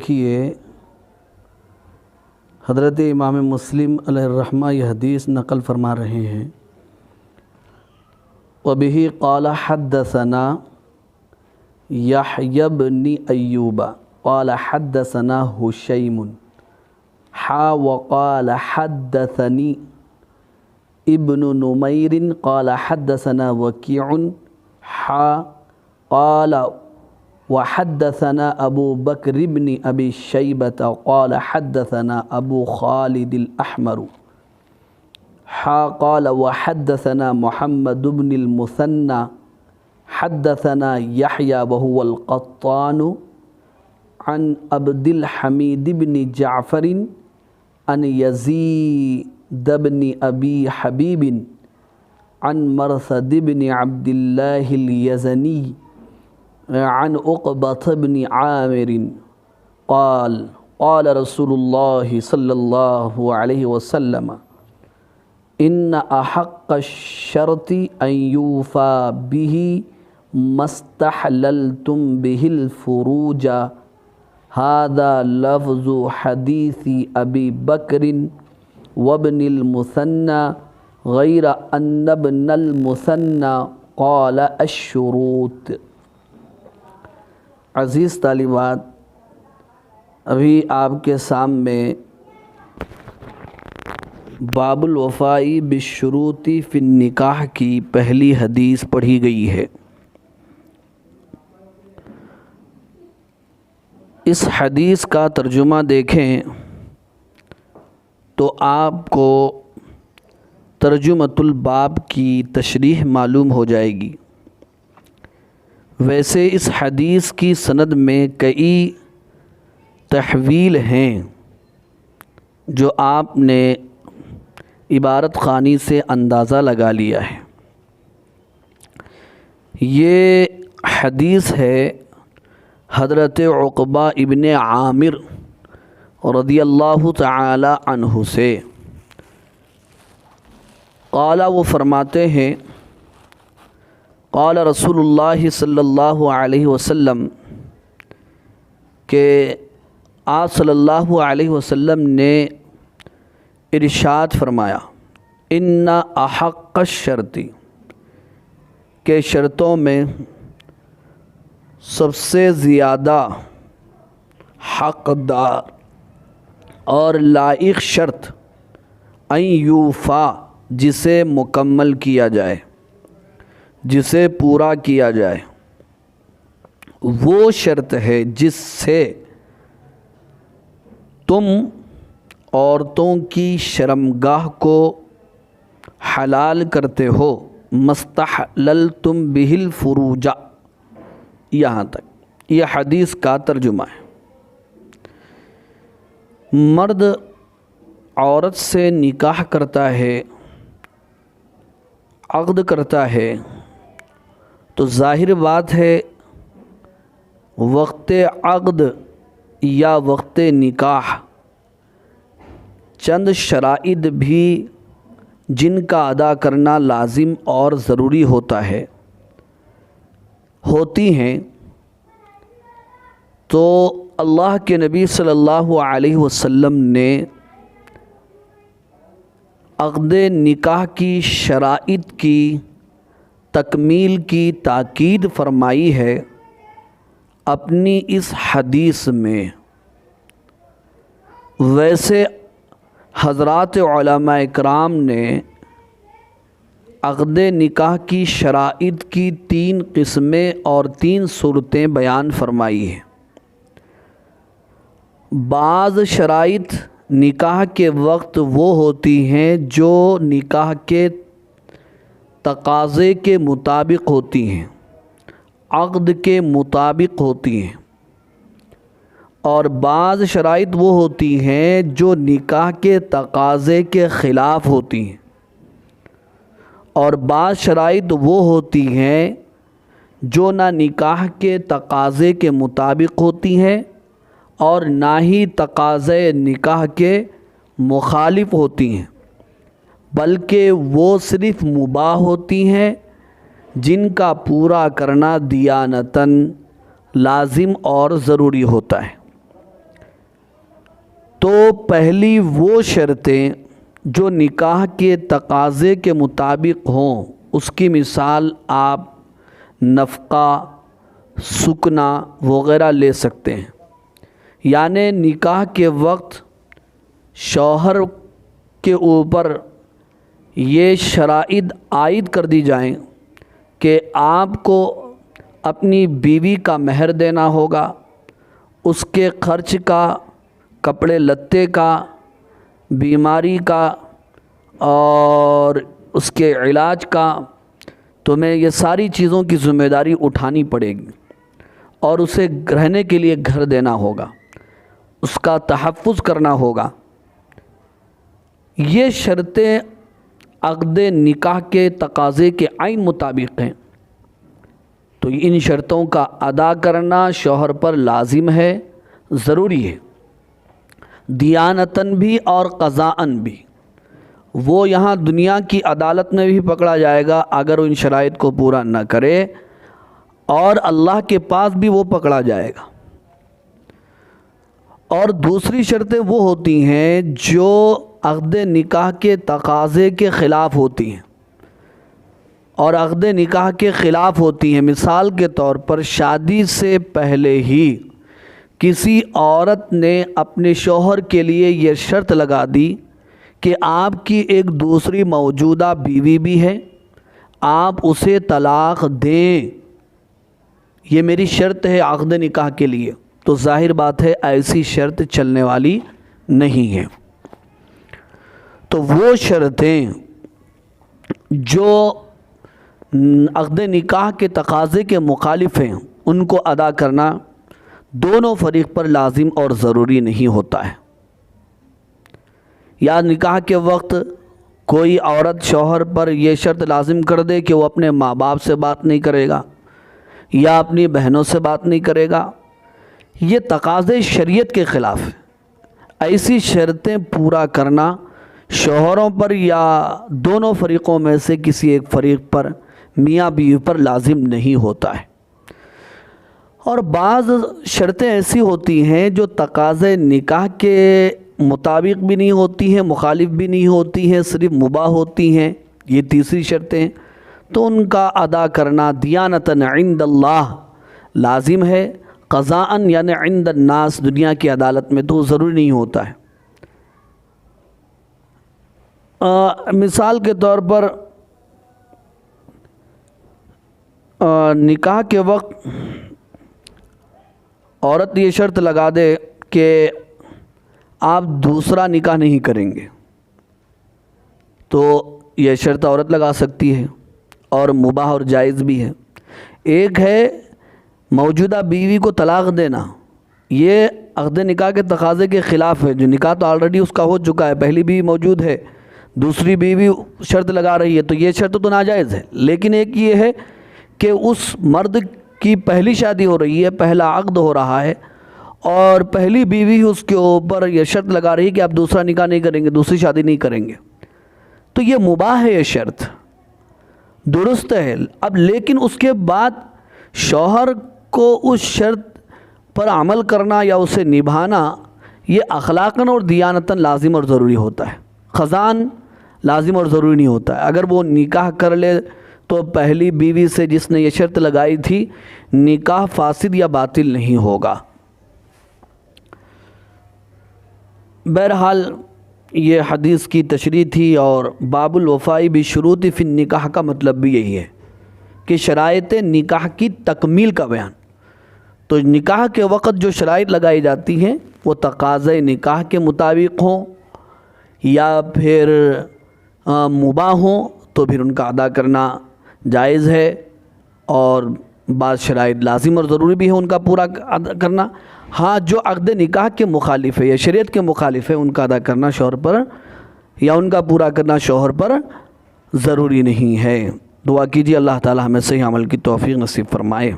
دیکھیے حضرت امام مسلم علیہ الرحمہ یہ حدیث نقل فرما رہے ہیں، وَبِهِ قَالَ حَدَّثَنَا يَحْيَى بْنُ أَيُّوبَ قَالَ حَدَّثَنَا هُشَيْمٌ وَقَالَ حَدَّثَنِي ابن نمير قال حدثنا وكيع قال وحدثنا أبو بكر بن أبي شيبة قال حدثنا أبو خالد الأحمر قال وحدثنا محمد بن المثنى حدثنا يحيى وهو القطان عن عبد الحميد بن جعفر عن يزيد بن أبي حبيب عن مرثد بن عبد الله اليزني عن عقبة بن عامر قال قال رسول الله صلى الله عليه وسلم إن أحق الشرط أن يوفى به ما استحللتم به الفروج هذا لفظ حديث أبي بكر وابن المثنى غير أن ابن المثنى قال الشروط۔ عزیز طالبات، ابھی آپ کے سامنے باب الوفاء بالشروط فی النکاح کی پہلی حدیث پڑھی گئی ہے۔ اس حدیث کا ترجمہ دیکھیں تو آپ کو ترجمۃ الباب کی تشریح معلوم ہو جائے گی۔ ویسے اس حدیث کی سند میں کئی تحویل ہیں جو آپ نے عبارت خوانی سے اندازہ لگا لیا ہے۔ یہ حدیث ہے حضرت عقبہ ابن عامر رضی اللہ تعالی عنہ سے۔ قال، وہ فرماتے ہیں، قال رسول اللہ صلی اللہ علیہ وسلم کہ آپ صلی اللہ علیہ وسلم نے ارشاد فرمایا، ان احق الشرط، کہ شرطوں میں سب سے زیادہ حقدار اور لائق شرط ان یوفا، جسے مکمل کیا جائے، جسے پورا کیا جائے، وہ شرط ہے جس سے تم عورتوں کی شرمگاہ کو حلال کرتے ہو، مستحللتم بہ الفروج، یہاں تک یہ حدیث کا ترجمہ ہے۔ مرد عورت سے نکاح کرتا ہے، عقد کرتا ہے، تو ظاہر بات ہے وقت عقد یا وقت نکاح چند شرائط بھی جن کا ادا کرنا لازم اور ضروری ہوتی ہیں، تو اللہ کے نبی صلی اللہ علیہ وسلم نے عقد نکاح کی شرائط کی تکمیل کی تاکید فرمائی ہے اپنی اس حدیث میں۔ ویسے حضرات علماء کرام نے عقد نکاح کی شرائط کی 3 قسمیں اور 3 صورتیں بیان فرمائی ہیں۔ بعض شرائط نکاح کے وقت وہ ہوتی ہیں جو نکاح کے تقاضے کے مطابق ہوتی ہیں، عقد کے مطابق ہوتی ہیں، اور بعض شرائط وہ ہوتی ہیں جو نکاح کے تقاضے کے خلاف ہوتی ہیں، اور بعض شرائط وہ ہوتی ہیں جو نہ نکاح کے تقاضے کے مطابق ہوتی ہیں اور نہ ہی تقاضے نکاح کے مخالف ہوتی ہیں، بلکہ وہ صرف مباح ہوتی ہیں جن کا پورا کرنا دیانتاً لازم اور ضروری ہوتا ہے۔ تو پہلی وہ شرطیں جو نکاح کے تقاضے کے مطابق ہوں، اس کی مثال آپ نفقہ، سکنا وغیرہ لے سکتے ہیں۔ یعنی نکاح کے وقت شوہر کے اوپر یہ شرائط عائد کر دی جائیں کہ آپ کو اپنی بیوی کا مہر دینا ہوگا، اس کے خرچ کا، کپڑے لتے کا، بیماری کا اور اس کے علاج کا، تمہیں یہ ساری چیزوں کی ذمہ داری اٹھانی پڑے گی، اور اسے رہنے کے لیے گھر دینا ہوگا، اس کا تحفظ کرنا ہوگا۔ یہ شرطیں عقد نکاح کے تقاضے کے عین مطابق ہیں، تو ان شرطوں کا ادا کرنا شوہر پر لازم ہے، ضروری ہے، دیانتاً بھی اور قضاءً بھی۔ وہ یہاں دنیا کی عدالت میں بھی پکڑا جائے گا اگر وہ ان شرائط کو پورا نہ کرے، اور اللہ کے پاس بھی وہ پکڑا جائے گا۔ اور دوسری شرطیں وہ ہوتی ہیں جو عقد نکاح کے تقاضے کے خلاف ہوتی ہیں، اور عقد نکاح کے خلاف ہوتی ہیں۔ مثال کے طور پر شادی سے پہلے ہی کسی عورت نے اپنے شوہر کے لیے یہ شرط لگا دی کہ آپ کی ایک دوسری موجودہ بیوی بھی ہے، آپ اسے طلاق دیں، یہ میری شرط ہے عقد نکاح کے لیے، تو ظاہر بات ہے ایسی شرط چلنے والی نہیں ہے۔ تو وہ شرطیں جو عقد نکاح کے تقاضے کے مخالف ہیں، ان کو ادا کرنا دونوں فریق پر لازم اور ضروری نہیں ہوتا ہے۔ یا نکاح کے وقت کوئی عورت شوہر پر یہ شرط لازم کر دے کہ وہ اپنے ماں باپ سے بات نہیں کرے گا یا اپنی بہنوں سے بات نہیں کرے گا، یہ تقاضے شریعت کے خلاف ہے۔ ایسی شرطیں پورا کرنا شوہروں پر یا دونوں فریقوں میں سے کسی ایک فریق پر، میاں بیوی پر لازم نہیں ہوتا ہے۔ اور بعض شرطیں ایسی ہوتی ہیں جو تقاضے نکاح کے مطابق بھی نہیں ہوتی ہیں، مخالف بھی نہیں ہوتی ہیں، صرف مباح ہوتی ہیں، یہ تیسری شرطیں، تو ان کا ادا کرنا دیانتاً عند اللہ لازم ہے، قضاءً یعنی عند الناس دنیا کی عدالت میں تو ضروری نہیں ہوتا ہے۔ مثال کے طور پر نکاح کے وقت عورت یہ شرط لگا دے کہ آپ دوسرا نکاح نہیں کریں گے، تو یہ شرط عورت لگا سکتی ہے اور مباح اور جائز بھی ہے۔ ایک ہے موجودہ بیوی کو طلاق دینا، یہ عقد نکاح کے تقاضے کے خلاف ہے۔ جو نکاح تو آلریڈی اس کا ہو چکا ہے، پہلی بیوی موجود ہے، دوسری بیوی شرط لگا رہی ہے، تو یہ شرط تو ناجائز ہے۔ لیکن ایک یہ ہے کہ اس مرد کی پہلی شادی ہو رہی ہے، پہلا عقد ہو رہا ہے، اور پہلی بیوی اس کے اوپر یہ شرط لگا رہی ہے کہ آپ دوسرا نکاح نہیں کریں گے، دوسری شادی نہیں کریں گے، تو یہ مباح ہے، یہ شرط درست ہے۔ اب لیکن اس کے بعد شوہر کو اس شرط پر عمل کرنا یا اسے نبھانا یہ اخلاقاً اور دیانتاً لازم اور ضروری ہوتا ہے، خزان لازم اور ضروری نہیں ہوتا ہے۔ اگر وہ نکاح کر لے تو پہلی بیوی سے جس نے یہ شرط لگائی تھی، نکاح فاسد یا باطل نہیں ہوگا۔ بہرحال یہ حدیث کی تشریح تھی، اور باب الوفاء بالشروط فی النکاح کا مطلب بھی یہی ہے کہ شرائط نکاح کی تکمیل کا بیان۔ تو نکاح کے وقت جو شرائط لگائی جاتی ہیں وہ تقاضے نکاح کے مطابق ہوں یا پھر مباح ہوں، تو پھر ان کا ادا کرنا جائز ہے، اور بعض شرائط لازم اور ضروری بھی ہے ان کا پورا کرنا۔ ہاں جو عقد نکاح کے مخالف ہے یا شریعت کے مخالف ہے، ان کا ادا کرنا شوہر پر یا ان کا پورا کرنا شوہر پر ضروری نہیں ہے۔ دعا کیجیے اللہ تعالی ہمیں صحیح عمل کی توفیق نصیب فرمائے۔